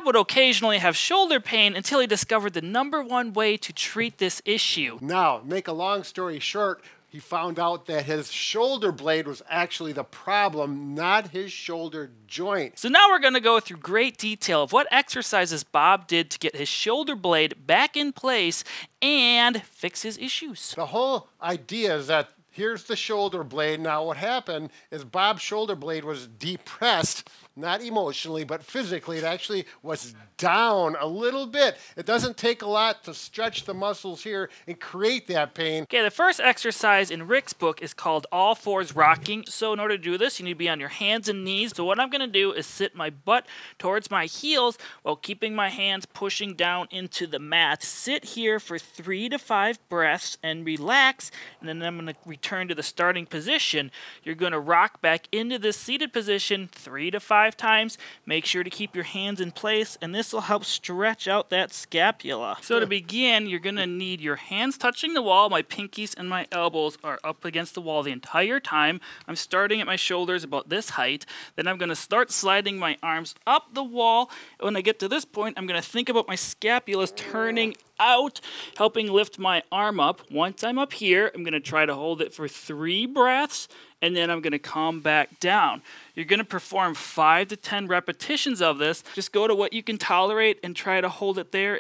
Bob would occasionally have shoulder pain until he discovered the #1 way to treat this issue. Now, make a long story short, he found out that his shoulder blade was actually the problem, not his shoulder joint. So now we're going to go through great detail of what exercises Bob did to get his shoulder blade back in place and fix his issues. The whole idea is that here's the shoulder blade. Now what happened is Bob's shoulder blade was depressed, not emotionally, but physically. It actually was down a little bit. It doesn't take a lot to stretch the muscles here and create that pain. Okay, the first exercise in Rick's book is called all fours rocking. So in order to do this, you need to be on your hands and knees. So what I'm going to do is sit my butt towards my heels while keeping my hands pushing down into the mat. Sit here for 3 to 5 breaths and relax, and then I'm going to return to the starting position. You're going to rock back into this seated position 3 to 5 times. Make sure to keep your hands in place, and this will help stretch out that scapula. So to begin, you're going to need your hands touching the wall. My pinkies and my elbows are up against the wall the entire time. I'm starting at my shoulders about this height. Then I'm going to start sliding my arms up the wall. When I get to this point, I'm going to think about my scapulas turning out, helping lift my arm up. Once I'm up here, I'm going to try to hold it for 3 breaths, and then I'm going to come back down. You're going to perform 5 to 10 repetitions of this. Just go to what you can tolerate and try to hold it there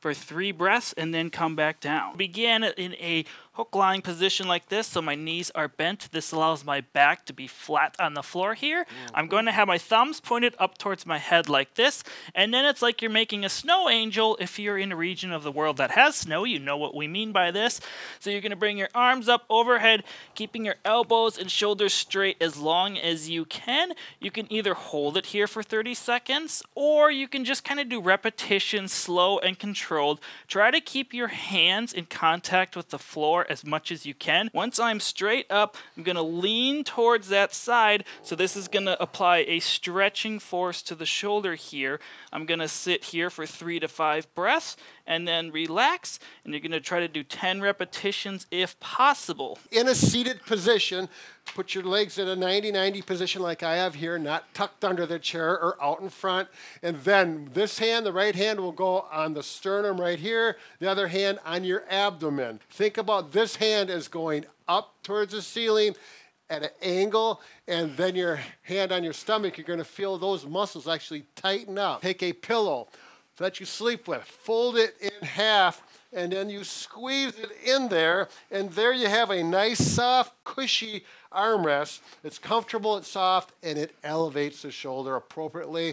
for 3 breaths and then come back down. Begin in a hook lying position like this, so my knees are bent. This allows my back to be flat on the floor here. I'm going to have my thumbs pointed up towards my head like this, and then it's like you're making a snow angel. If you're in a region of the world that has snow, you know what we mean by this. So you're going to bring your arms up overhead, keeping your elbows and shoulders straight as long as you can. You can either hold it here for 30 seconds, or you can just kind of do repetitions, slow and controlled. Try to keep your hands in contact with the floor as much as you can. Once I'm straight up, I'm going to lean towards that side. So this is going to apply a stretching force to the shoulder here. I'm going to sit here for 3 to 5 breaths and then relax. And you're going to try to do 10 repetitions if possible. In a seated position, put your legs in a 90-90 position like I have here, not tucked under the chair or out in front. And then this hand, the right hand, will go on the sternum right here, the other hand on your abdomen. Think about this hand as going up towards the ceiling at an angle, and then your hand on your stomach, you're going to feel those muscles actually tighten up. Take a pillow that you sleep with, fold it in half, and then you squeeze it in there, and there you have a nice, soft, cushy armrest. It's comfortable, it's soft, and it elevates the shoulder appropriately.